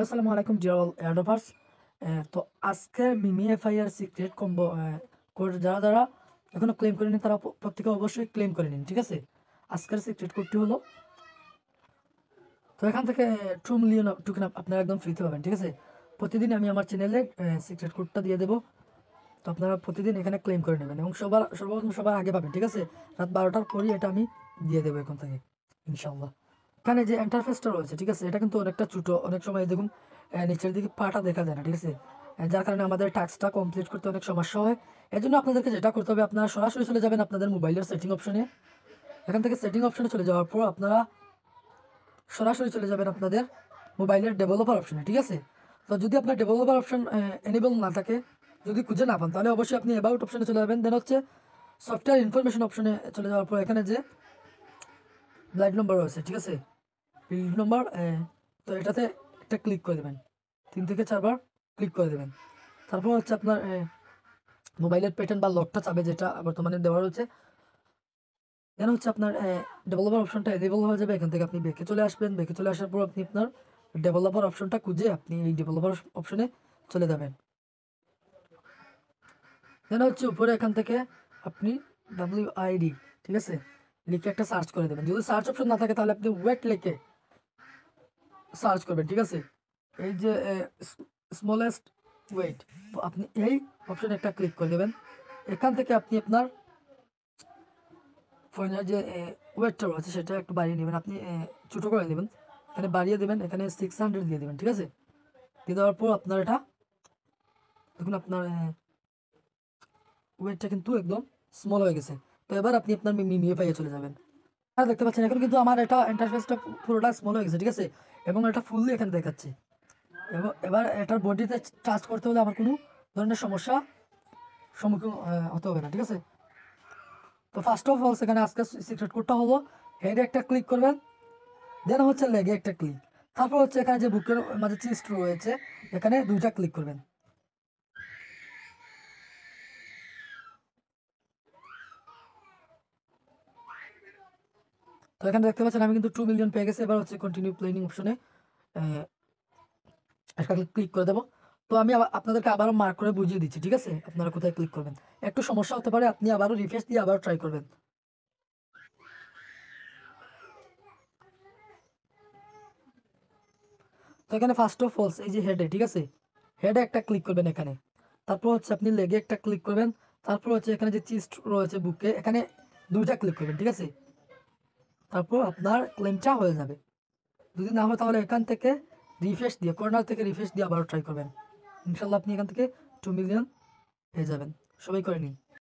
আসসালামু আলাইকুম deer all adverse. তো আজকে মিমি এফআইআর সিক্রেট কম্বো কোড যারা যারা এখনো ক্লেম করেনি তারা প্রত্যেকে অবশ্যই ক্লেম করে নিন, ঠিক আছে। আজকের সিক্রেট কোডটি হলো, তো এখান থেকে 2 মিলিয়ন টোকেন আপনারা একদম ফ্রিতে পাবেন, ঠিক আছে। প্রতিদিন আমি আমার চ্যানেলে সিক্রেট কোডটা দিয়ে দেবো, তো আপনারা প্রতিদিন এখানে ক্লেম করে নেবেন এবং সর্বপ্রথম সবার আগে পাবেন, ঠিক আছে। রাত 12টার পরই এটা আমি দিয়ে দেবো এখন থেকে, ইনশাল্লাহ। এখানে যে ইন্টারফেসটা রয়েছে, ঠিক আছে, এটা কিন্তু অনেকটা ছোটো। অনেক সময় দেখুন নিচের দিকে পাটা দেখা যায় না, ঠিক আছে। যার কারণে আমাদের টাস্কটা কমপ্লিট করতে অনেক সমস্যা হয়। এর জন্য আপনাদেরকে যেটা করতে হবে, আপনারা সরাসরি চলে যাবেন আপনাদের মোবাইলের সেটিং অপশনে। এখান থেকে সেটিং অপশনে চলে যাওয়ার পর আপনারা সরাসরি চলে যাবেন আপনাদের মোবাইলের ডেভেলপার অপশনে, ঠিক আছে। তো যদি আপনার ডেভেলপার অপশন এনেবল না থাকে, যদি খুঁজে না পান, তাহলে অবশ্যই আপনি অ্যাবাউট অপশনে চলে যাবেন। দেন হচ্ছে সফটওয়্যার ইনফরমেশন অপশনে চলে যাওয়ার পর এখানে যে ব্লাড নম্বর রয়েছে, ঠিক আছে, বিল্ড নম্বর, তো এটাতে একটা ক্লিক করে দেবেন, 3 থেকে 4 বার ক্লিক করে দেবেন। তারপর হচ্ছে আপনার মোবাইলের প্যাটার্ন বা লকটা চাবে, যেটা বর্তমানে দেওয়া রয়েছে। দেন হচ্ছে আপনার ডেভেলপার অপশনটা এনেবল হয়ে যাবে। এখান থেকে আপনি ব্যাকে চলে আসবেন। ব্যাকে চলে আসার পর আপনি আপনার ডেভেলপার অপশনটা খুঁজে আপনি এই ডেভেলপার অপশনে চলে যাবেন। দেন হচ্ছে উপরে এখান থেকে আপনি WID, ঠিক আছে, লিখে একটা সার্চ করে দেবেন। যদি সার্চ অপশন না থাকে তাহলে আপনি ওয়েট লিখে সার্চ করবেন, ঠিক আছে। এই যে স্মলেস্ট ওয়েট, তো আপনি এই অপশনে একটা ক্লিক করে দেবেন। এখান থেকে আপনি আপনার ফোনের যে ওয়েটটা রয়েছে সেটা একটু বাড়িয়ে নেবেন। আপনি ছোটো করে দেবেন, এখানে বাড়িয়ে দেবেন, এখানে 600 দিয়ে দেবেন, ঠিক আছে। দিয়ে দেওয়ার পর আপনার এটা দেখুন আপনার ওয়েটটা কিন্তু একদম স্মল হয়ে গেছে। তো এবার আপনি আপনার মিমিয়ে পাইয়ে চলে যাবেন। আর দেখতে পাচ্ছেন এখন কিন্তু আমার এটা ইন্টারফেসটা পুরোটা স্মল হয়ে গেছে, ঠিক আছে, এবং এটা ফুললি এখানে দেখাচ্ছে। এবং এবার এটার বডিতে চার্জ করতে হলে আমার কোনো ধরনের সমস্যা সম্মুখীন হতে হবে না, ঠিক আছে। তো ফার্স্ট অফ অল সেখানে আজকে সিক্রেট কোডটা হলো, হেডে একটা ক্লিক করবেন, দেন হচ্ছে লেগে একটা ক্লিক, তারপর হচ্ছে এখানে যে বুকের মাঝে চিস্ট রয়েছে এখানে 2টা ক্লিক করবেন। তো এখানে দেখতে পাচ্ছেন আমি কিন্তু 2 মিলিয়ন পেয়ে গেছে। এবার হচ্ছে কন্টিনিউ প্লেনিং অপশনে একটা ক্লিক করে দেবো। তো আমি আপনাদেরকে আবারও মার্ক করে বুঝিয়ে দিচ্ছি, ঠিক আছে, আপনারা কোথায় ক্লিক করবেন। একটু সমস্যা হতে পারে, আপনি আবারও রিফ্রেশ দিয়ে আবারও ট্রাই করবেন। তো এখানে ফার্স্ট অফ অল এই যে হেডে, ঠিক আছে, হেডে একটা ক্লিক করবেন এখানে। তারপর হচ্ছে আপনি লেগে একটা ক্লিক করবেন। তারপর হচ্ছে এখানে যে চিস্ট রয়েছে বুকে, এখানে 2টা ক্লিক করবেন, ঠিক আছে। তারপর আপনার ক্লেমটা হয়ে যাবে। যদি না হয় তাহলে এখান থেকে রিফ্রেশ দিয়ে, কর্নার থেকে রিফ্রেশ দিয়ে আবারও ট্রাই করবেন। ইনশাল্লাহ আপনি এখান থেকে 2 মিলিয়ন পেয়ে যাবেন। সবাই করে নিন।